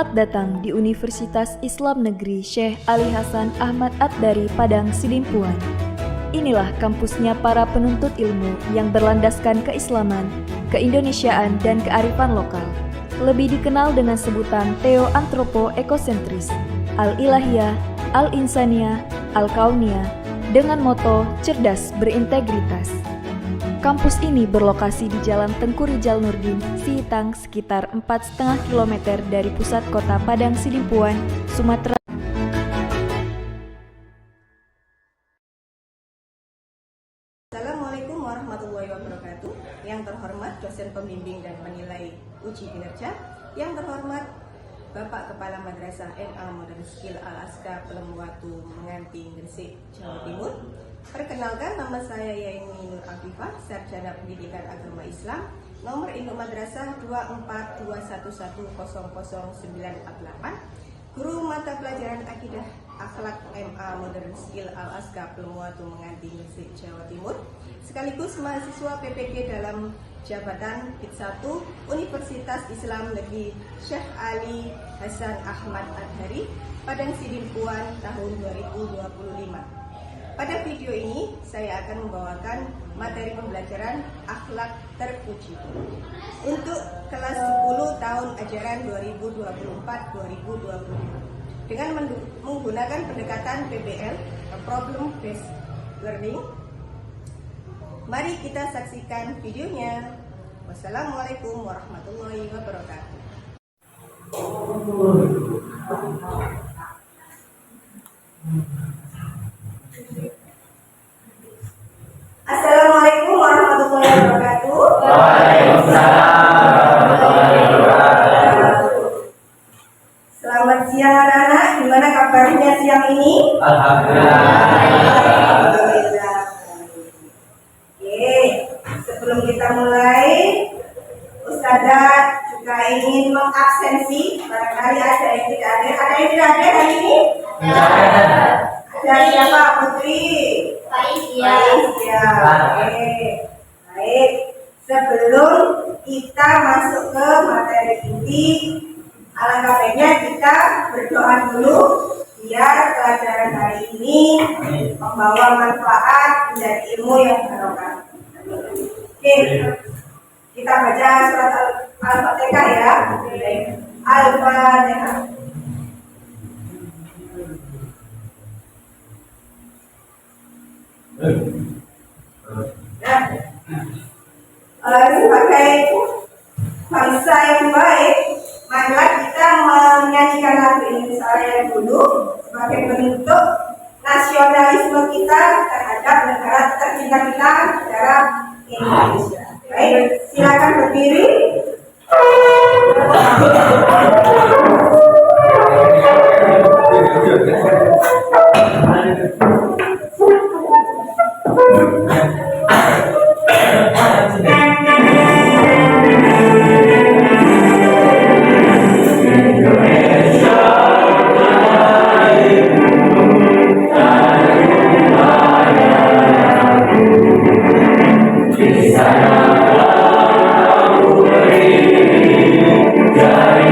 Selamat datang di Universitas Islam Negeri Syekh Ali Hasan Ahmad At-Dari Padang Sidimpuan. Inilah kampusnya para penuntut ilmu yang berlandaskan keislaman, keindonesiaan, dan kearifan lokal. Lebih dikenal dengan sebutan Theo-Antropo-Ekosentris, Al-Ilahiyah, Al-Insaniyah, Al-Kauniyah, dengan moto cerdas berintegritas. Kampus ini berlokasi di Jalan Tengku Rijal Nurdin, Sihitang, sekitar 4,5 km dari pusat kota Padang Sidimpuan, Sumatera. Assalamualaikum warahmatullahi wabarakatuh. Yang terhormat dosen pembimbing dan penilai uji kinerja, yang terhormat Bapak Kepala Madrasah MA Modern Skill Al-Azkar Pelembuatu Menganti, Gresik, Jawa Timur. Perkenalkan, nama saya Yaini Nur Afifah, Sarjana Pendidikan Agama Islam, nomor induk madrasah 242110098, guru mata pelajaran akidah akhlak MA Modern Skill Al-Azkar Pelembuatu Menganti, Gresik, Jawa Timur, sekaligus mahasiswa PPG dalam jabatan PIT1 Universitas Islam Negeri Syekh Ali Hasan Ahmad At-Dari Padang Sidimpuan tahun 2025. Pada video ini, saya akan membawakan materi pembelajaran akhlak terpuji untuk kelas 10 tahun ajaran 2024-2025 dengan menggunakan pendekatan PBL, Problem Based Learning. Mari kita saksikan videonya. Wassalamualaikum warahmatullahi wabarakatuh. Assalamualaikum warahmatullahi wabarakatuh. Waalaikumsalam warahmatullahi wabarakatuh. Selamat siang anak-anak, gimana kabarnya siang ini? Alhamdulillah. Oke, sebelum kita mulai, Ustazah juga ingin mengabsensi. Barangkali ada yang tidak hadir. Ada yang tidak hadir hari ini? Ada siapa? Putri? Faisia. Oke, baik. Sebelum kita masuk ke materi inti, alangkah baiknya kita berdoa dulu biar pelajaran hari ini membawa manfaat dan ilmu yang barokah. Oke, kita baca surat Al-Fatihah ya. Al-Fatihah. Nah, sebagai bangsa yang baik, marilah kita menyanyikan lagu ini saya dulu sebagai bentuk nasionalisme kita terhadap negara tercinta kita, negara Indonesia. Baik, silakan berdiri. Dari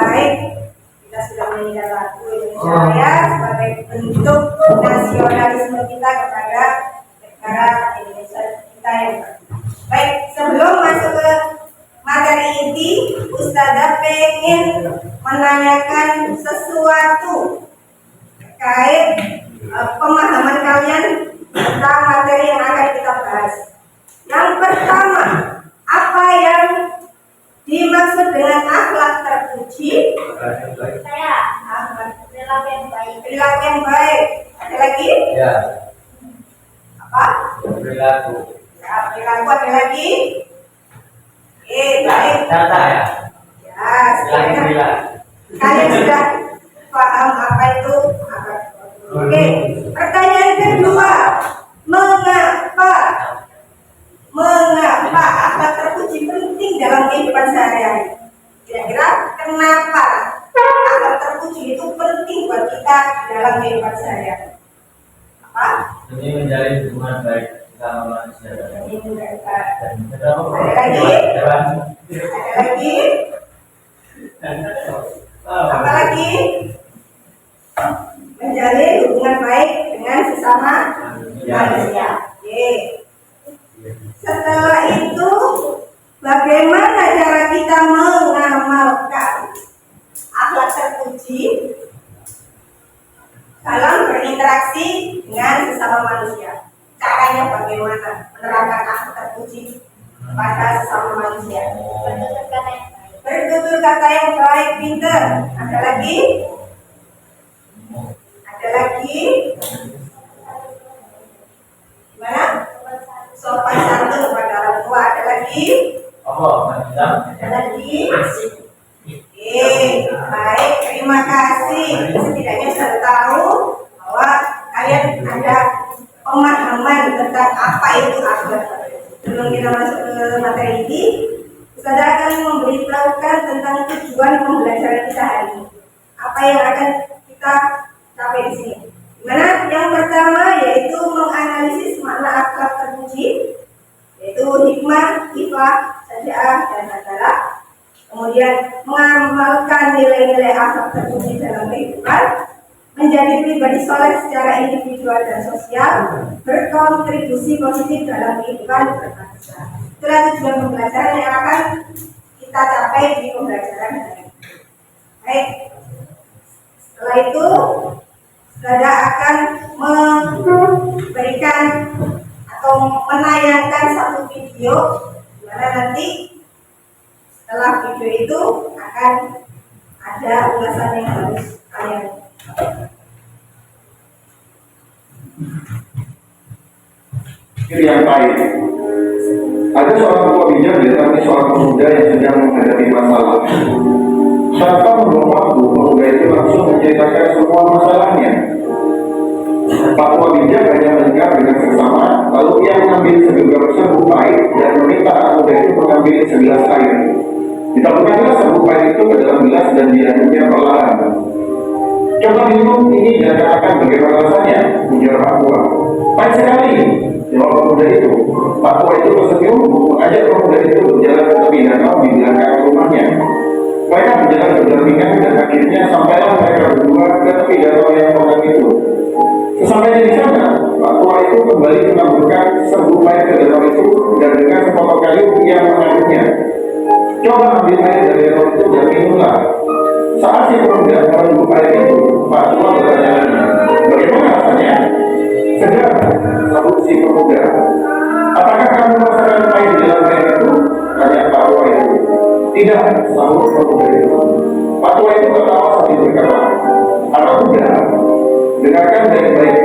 baik, kita sudah menyanyikan lagu Indonesia Raya sebagai bentuk nasionalisme kita kepada negara Indonesia kita yang baru. Baik, sebelum masuk ke materi inti, Ustazah pengen menanyakan sesuatu terkait pemahaman kalian tentang materi yang akan kita bahas. Yang pertama, apa yang dimaksud dengan akhlak terpuji? Saya perilaku yang baik. Perilaku yang baik. Ada lagi? Ya, Apa? perilaku. Ya, perilaku ada lagi? Baik. Tata ya. Ya, Perilaku, sekarang perilaku. kalian sudah paham apa itu akhlak. Oke, pertanyaan kedua, mengapa akhlak terpuji penting dalam kehidupan sehari-hari? Kira-kira kenapa akhlak terpuji itu penting buat kita dalam kehidupan sehari-hari? Apa? Demi menjalin hubungan baik sama manusia. Ini juga. Dan kenapa Ada lagi? jalan? Ada lagi? Apa lagi? Menjalin hubungan baik dengan sesama manusia. Oke. Setelah itu, bagaimana cara kita mengamalkan akhlak terpuji dalam berinteraksi dengan sesama manusia? Caranya bagaimana menerapkan akhlak terpuji pada sesama manusia? Bertutur kata yang baik, pintar. Ada lagi? Ada lagi? Gimana? Sopan santun kepada orang tua. Ada lagi? Ada lagi? Baik, terima kasih. Setidaknya sudah tahu bahwa kalian ada pemahaman tentang apa itu akhlak. Sebelum kita masuk ke materi ini, saya akan memberitahukan tentang tujuan pembelajaran kita hari ini. Apa yang akan kita capai di sini? Dimana yang pertama yaitu menganalisis makna akhlak terpuji, yaitu hikmah, ifah, syaja'ah, dan adalah. Kemudian mengamalkan nilai-nilai akhlak terpuji dalam kehidupan, menjadi pribadi soleh secara individual dan sosial, berkontribusi positif dalam kehidupan berbangsa. Itulah tujuan pembelajaran yang akan kita capai di pembelajaran hari ini. Baik, setelah itu saya akan memberikan atau menayangkan satu video di mana nanti setelah video itu akan ada ulasan yang harus kalian. Yang baik. Ada seorang tua bijak ditemani seorang pemuda yang sedang menghadapi masalah. Tanpa membuang waktu, pemuda itu langsung menceritakan semua masalahnya. Pak tua bijak hanya mendengar dengan seksama, lalu ia mengambil segenggam serbuk pahit dan meminta pemuda itu mengambil segelas air. Ditaburkanlah serbuk pahit itu ke dalam gelas dan diaduknya perlahan. Coba minum ini dan katakan bagaimana rasanya, ujar Pak tua. Pahit sekali, jawab pemuda itu. Pak tua itu tersenyum, mengajak pemuda itu berjalan ke tepi danau di belakang rumahnya. Mereka berjalan berdampingan dan akhirnya sampailah mereka berdua ke tepi danau yang kotak itu. Sesampainya di sana, Pak tua itu kembali menaburkan serbuk pahit ke danau itu dan dengan sepotong kayu ia mengaduknya. Coba ambil air dari danau itu dan minumlah. Saat si pemuda mengaduk air itu, Pak tua bertanya lagi, bagaimana rasanya? Segar, sahut si pemuda. Apakah kamu merasakan pahit di dalam air itu? Tanya Pak tua itu. Tidak, sahut pemuda itu. Pak tua itu tertawa sambil berkata, anak muda, dengarkan baik-baik.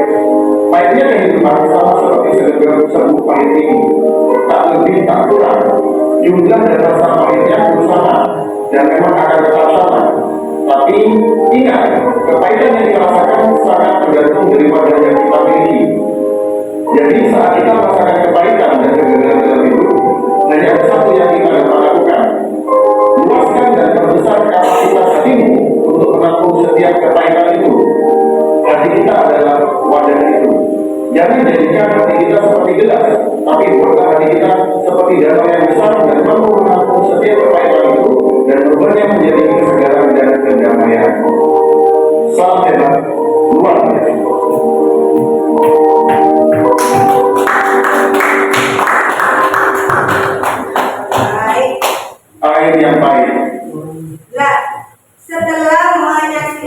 Pahitnya kehidupan sama seperti segenggam serbuk pahit ini. Tak lebih tak kurang. Jumlah dan rasa pahitnya bersama dan memang akan tetap sama. Tapi ingat, kepahitan yang dirasakan sangat tergantung dari wadah yang kita miliki. Jadi saat kita merasakan kepahitan dan kegagalan dalam hidup, hanya ada satu yang kita dapat lakukan. Luaskan dan perbesar kapasitas hatimu untuk menampung setiap kepahitan itu. Hati kita adalah wadah itu. Jangan jadikan hati kita seperti gelas, tapi buatlah hati kita seperti danau yang besar dan mampu menampung setiap kepahitan itu dan berubahnya menjadi kesegaran dan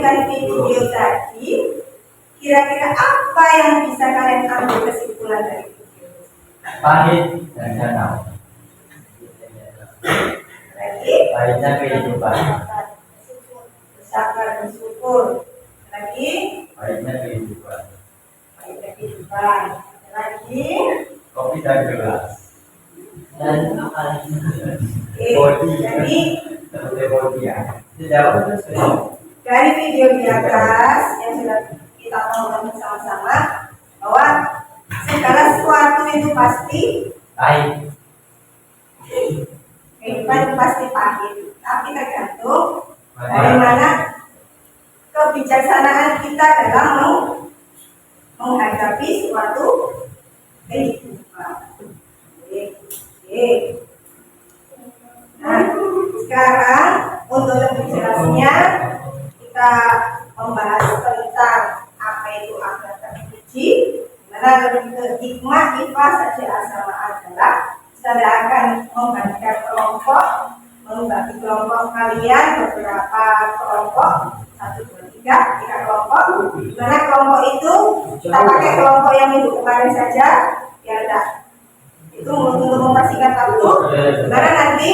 dengan video tadi, kira-kira apa yang bisa kalian ambil kesimpulan dari video? Pahit dan danau. Lagi, Pahitnya kehidupan. bersabar bersyukur. Lagi, Pahitnya kehidupan. baik kehidupan. Lagi, Kopi dan gelas. Dan apa lagi? oke. Jadi Seperti bodi ya. Tidak terus. dari video di atas yang sudah kita tonton bersama-sama bahwa segala sesuatu itu pasti Pahit. kehidupan itu pasti pahit, tapi tergantung bagaimana kebijaksanaan kita dalam menghadapi suatu kehidupan. Oke. Nah, sekarang untuk lebih jelasnya kita membahas tentang apa itu akhlak terpuji. Mana lebih ke hikmah IPA saja asal adalah saya akan membagikan kelompok, membagi kelompok kalian beberapa kelompok 1, 2, 3 kelompok. Mana kelompok itu kita pakai kelompok yang minggu kemarin saja, biar tidak itu untuk mempersingkat waktu. Karena nanti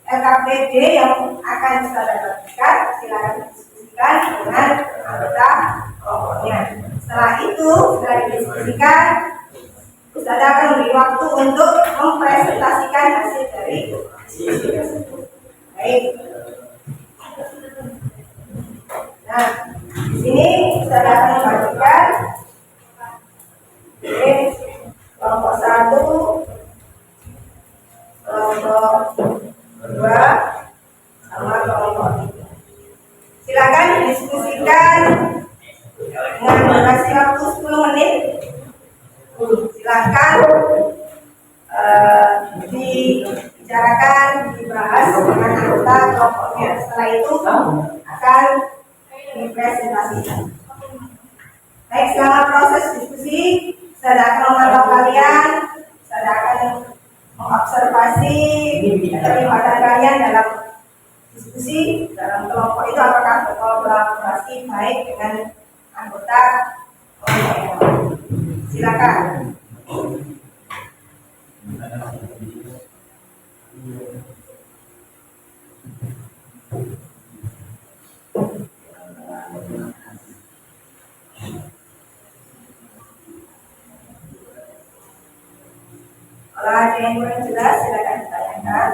LKPD yang akan saya bagikan silakan didiskusikan dengan anggota kelompoknya. Setelah itu, setelah didiskusikan, Ustaz akan memberi waktu untuk mempresentasikan hasil dari diskusi tersebut. Baik. Nah, di sini Ustaz akan membagikan kelompok 1, kelompok 2, sama kelompok 3. Silakan didiskusikan dengan durasi waktu 10 menit. Silakan dibicarakan, dibahas dengan anggota kelompoknya. Setelah itu akan dipresentasikan. Baik, selama proses diskusi, saya akan memantau kalian, saya akan mengobservasi keterlibatan kalian dalam diskusi dalam kelompok itu, apakah berkolaborasi baik dengan anggota kelompok yang lain. Silakan. Kalau ada yang kurang jelas, silakan ditanyakan.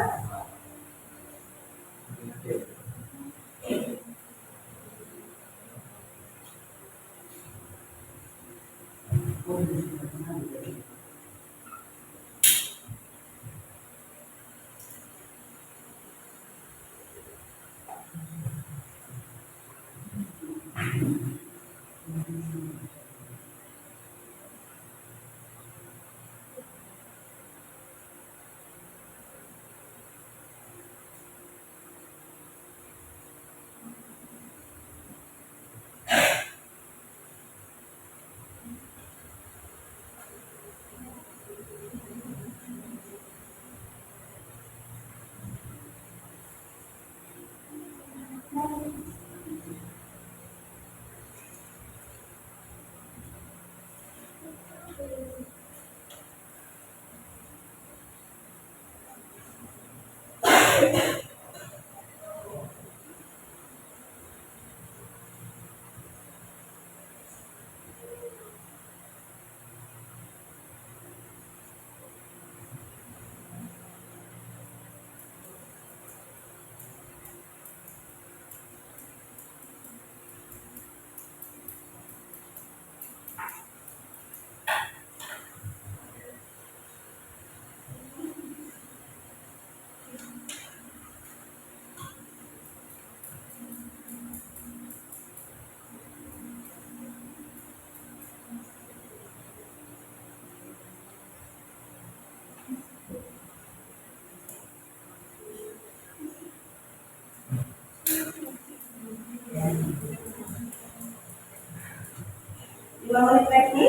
Dua menit lagi.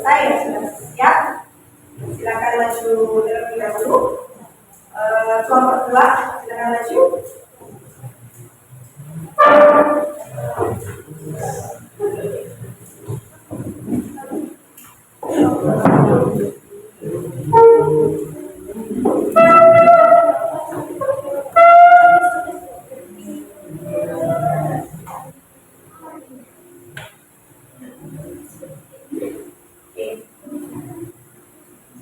selesai ya, sudah siap. Silakan maju terlebih dahulu. Kelompok 2, silakan maju.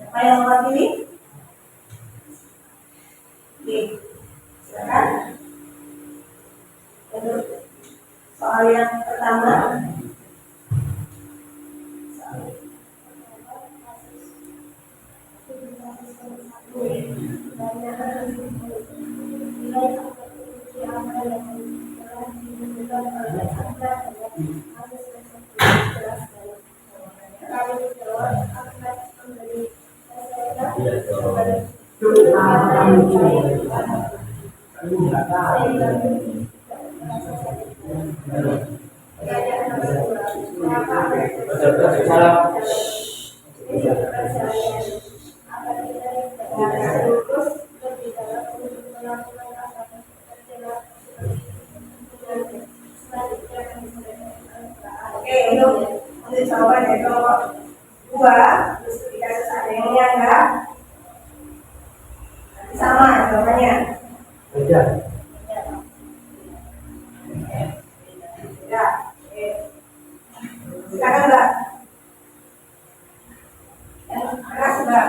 Siapa yang mewakili? Oke, silakan. Untuk soal yang pertama, oke, untuk jawaban dari kelompok 2, terus ketika ada yang menyanggah, nanti sama jawabannya. Ya, oke. Silakan Mbak. Keras Mbak.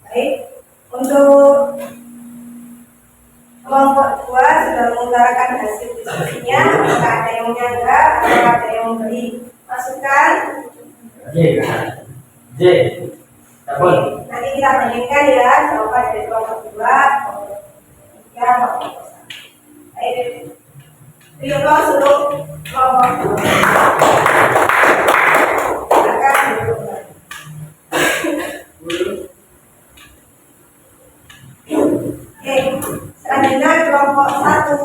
Baik, untuk kelompok 2 sudah mengutarakan hasil diskusinya. Apakah ada yang menyanggah? Apakah ada yang memberi masukan? Nanti kita bandingkan ya jawaban dari kelompok 2, kelompok 3, kelompok 1. Baik, beri aplaus untuk kelompok 2. Silakan duduk. Oke, selanjutnya kelompok 1.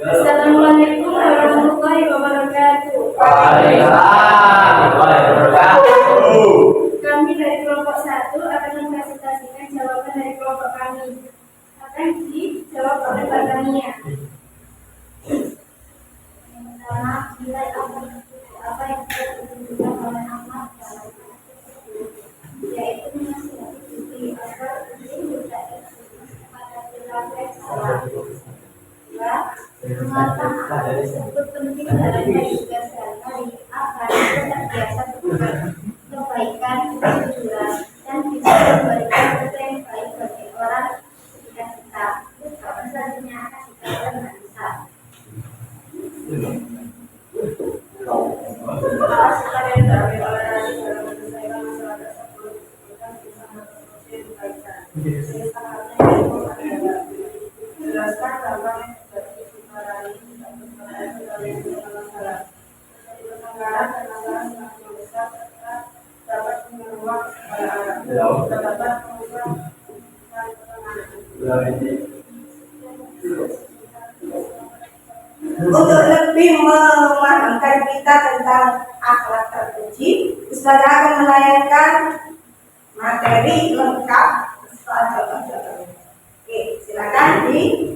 Assalamualaikum warahmatullahi wabarakatuh. Kami dari kelompok 1 akan mempresentasikan jawaban dari kelompok kami. Akan dijawab oleh Mbak Tania. Yang pertama, nilai apa yang telah ditunjukkan oleh Ahmad dalam yaitu menasihati agar tidak pada perilaku yang salah. Dua, mengapa hal tersebut penting dalam kehidupan sehari-hari agar kita terbiasa berbuat kebaikan, kejujuran, dan bisa memberikan sesuatu yang baik bagi orang sekitar kita. Jawaban selanjutnya akan dijawab dengan Anissa. Jelaskan dampak yang terjadi di Marani untuk masalah pertengkaran semakin besar serta dapat meluas kepada anak. Dapat mengubah pertemanan. Untuk lebih memahamkan kita tentang akhlak terpuji, Ustazah akan menayangkan materi lengkap soal jawaban. Oke, silakan disaksikan.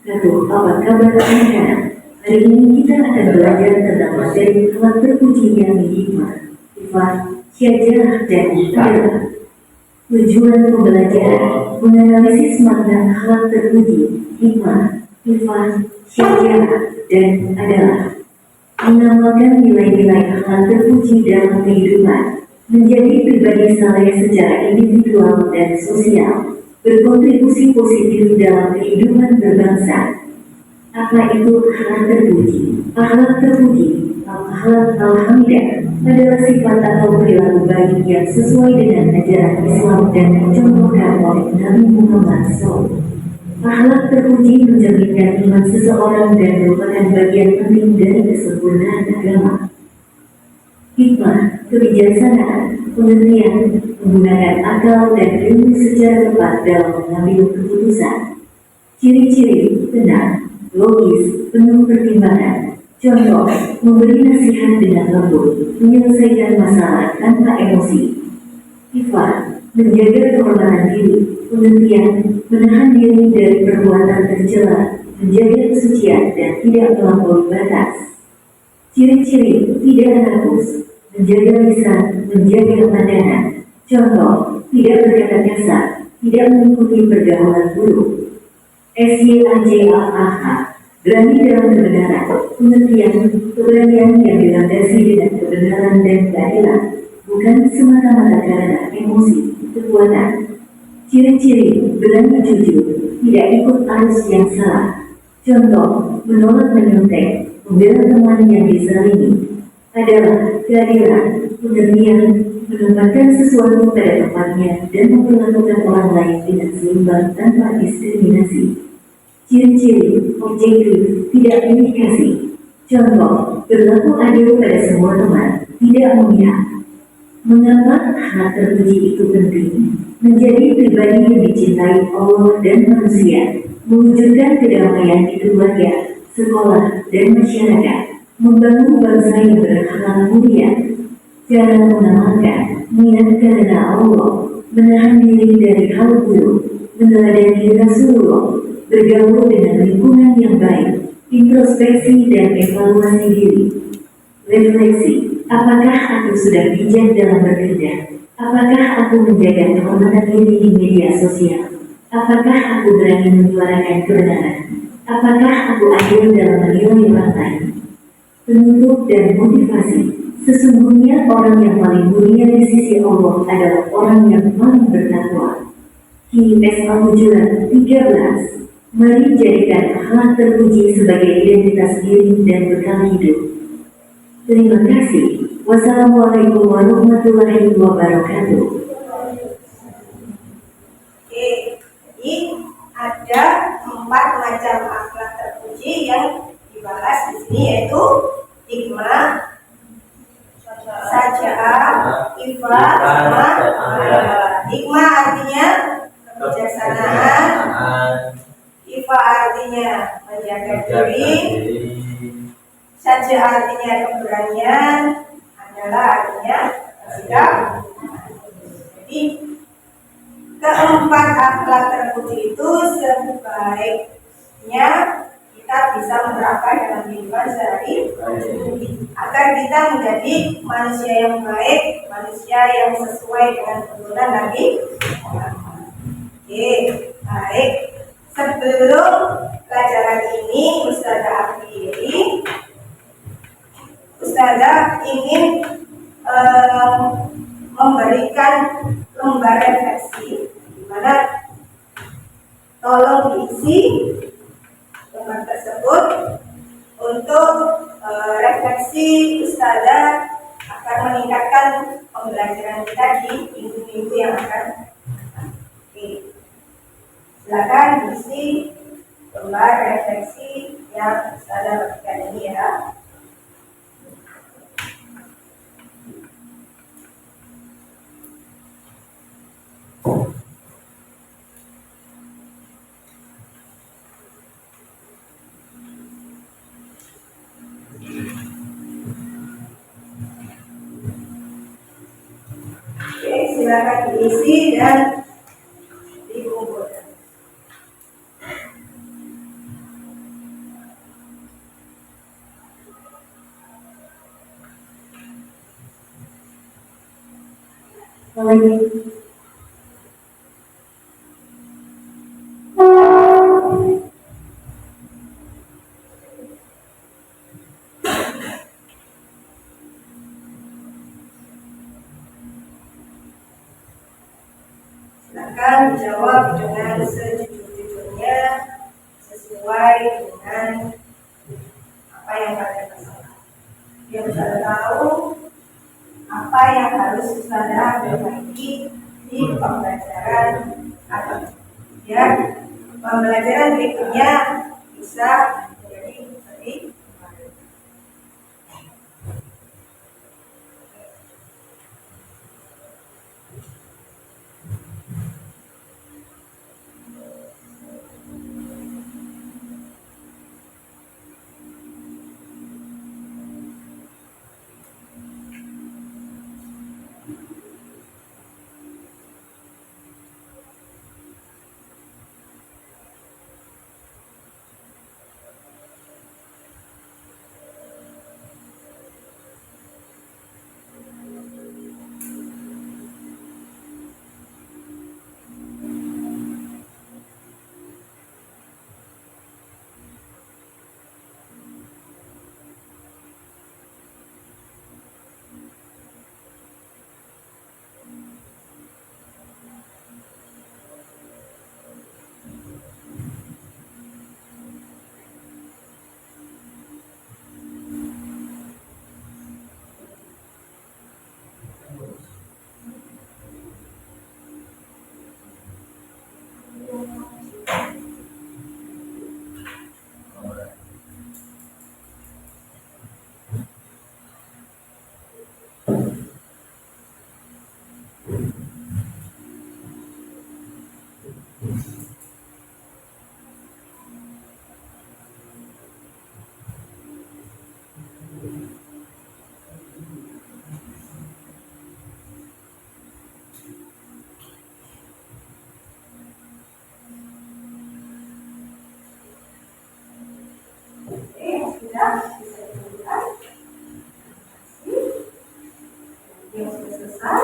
Halo, apa kabar anak-anak? Hari ini kita akan belajar tentang materi akhlak terpuji yang hikmah, sifat, syajarah, dan istilah. Tujuan pembelajaran menganalisis makna akhlak terpuji, hikmah, sifat, syajarah, dan adalah mengamalkan nilai-nilai akhlak terpuji dalam kehidupan, menjadi pribadi saleh secara individual dan sosial, berkontribusi positif dalam kehidupan berbangsa. Apa itu akhlak terpuji? Akhlak terpuji, akhlak al-hamidah, adalah sifat atau perilaku baik yang sesuai dengan ajaran Islam dan dicontohkan oleh Nabi Muhammad SAW. Akhlak terpuji mencerminkan iman seseorang dan merupakan bagian penting dari kesempurnaan agama. Hikmah, kebijaksanaan, pengertian, menggunakan akal dan ilmu secara tepat dalam mengambil keputusan. Ciri-ciri, tenang, logis, penuh pertimbangan. Contoh, memberi nasihat dengan lembut, menyelesaikan masalah tanpa emosi. Sifat, menjaga kehormatan diri, pengertian, menahan diri dari perbuatan tercela, menjaga kesucian dan tidak melampaui batas. Ciri-ciri, tidak anarkis, menjaga lisan, menjaga pandangan. Contoh, tidak berkata kasar, tidak mengikuti pergaulan buruk. SYAJAH, berani dalam kebenaran, pengertian, keberanian yang dilandasi dengan kebenaran dan keadilan, bukan semata-mata karena emosi, kekuatan. Ciri-ciri, berani jujur, tidak ikut arus yang salah. Contoh, menolak menyontek, membela teman yang dizalimi. Adalah keadilan, pengertian, menempatkan sesuatu pada tempatnya dan memperlakukan orang lain dengan seimbang tanpa diskriminasi. Ciri-ciri, objektif, tidak pilih kasih. Contoh, berlaku adil pada semua teman, tidak memihak. Mengapa akhlak terpuji itu penting? Menjadi pribadi yang dicintai Allah dan manusia, mewujudkan kedamaian di keluarga, sekolah, dan masyarakat, membangun bangsa yang berakhlak mulia. Cara mengamalkan niat karena Allah, menahan diri dari hal buruk, meneladani Rasulullah, bergaul dengan lingkungan yang baik, introspeksi dan evaluasi diri. Refleksi, apakah aku sudah bijak dalam bertindak? Apakah aku menjaga kehormatan diri di media sosial? Apakah aku berani menyuarakan kebenaran? Apakah aku adil dalam menilai orang lain? Penutup dan motivasi, sesungguhnya orang yang paling mulia di sisi Allah adalah orang yang paling bertakwa. QS Al-Hujurat 13. Mari jadikan akhlak terpuji sebagai identitas diri dan bekal hidup. Terima kasih. Wassalamualaikum warahmatullahi wabarakatuh. Oke, ini ada 4 macam akhlak terpuji yang dibahas di sini, yaitu hikmah, saja'ah, ifah, sama adalah. Hikmah artinya kebijaksanaan, ifah artinya menjaga diri, saja'ah artinya keberanian, adalah artinya sikap. Jadi keempat akhlak terpuji itu sebaiknya kita bisa menerapkan dalam kehidupan sehari-hari agar kita menjadi manusia yang baik, manusia yang sesuai dengan tuntunan Nabi. Oke, baik. Sebelum pelajaran ini Ustazah akhiri, Ustazah ingin memberikan lembar refleksi di mana tolong diisi lembar tersebut untuk refleksi Ustazah akan meningkatkan pembelajaran kita di minggu-minggu yang akan datang. Oke, silakan diisi lembar refleksi yang Ustazah berikan ini ya. silakan diisi dan dikumpulkan. Lagi. Silakan dijawab dengan sejujur-jujurnya sesuai dengan apa yang kalian rasakan. Biar Ustazah tahu apa yang harus Ustazah perbaiki di pembelajaran atau biar pembelajaran berikutnya bisa menjadi seperti kemarin. Sudah bisa dikumpulkan. Yang sudah selesai.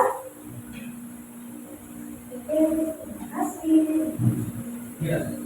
Oke, terima kasih. Ya. Terima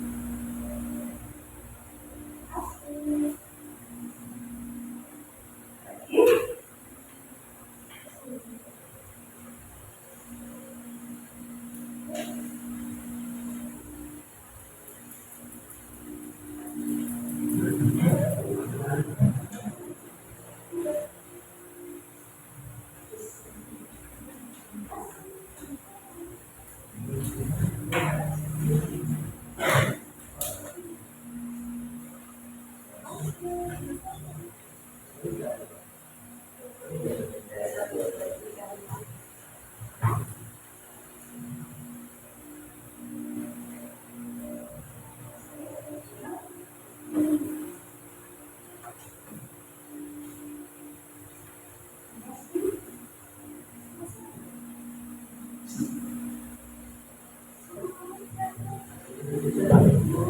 kasih.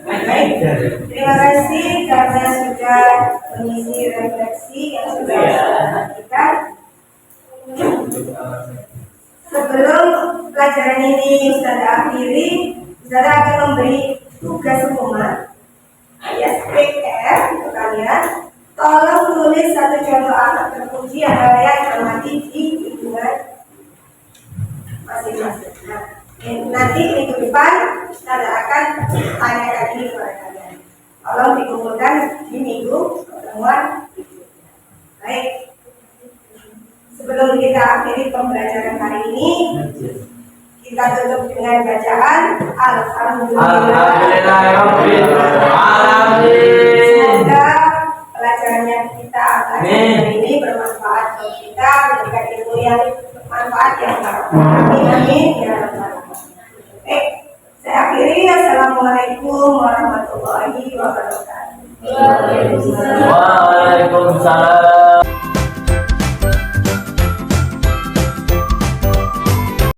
Baik, terima kasih karena sudah mengisi refleksi yang sudah dilakukan. Sebelum pelajaran ini Ustazah akhiri, Ustazah akan memberi tugas rumah alias PR untuk kalian. Tolong tulis satu contoh akad terpuji yang kalian amati di lingkungan masing-masing. Nah, nanti minggu depan Ustazah akan tanyakan ini kepada kalian. Tolong dikumpulkan di minggu pertemuan berikutnya. Baik, sebelum kita akhiri pembelajaran hari ini, Kita tutup dengan bacaan Alhamdulillah. Alhamdulillahirabbil alamin. Semoga pelajaran yang kita akan hari ini bermanfaat untuk kita, memberikan ilmu yang bermanfaat ya Allah. Amin amin ya Allah. Baik, saya akhiri. Assalamualaikum warahmatullahi wabarakatuh. Waalaikumsalam.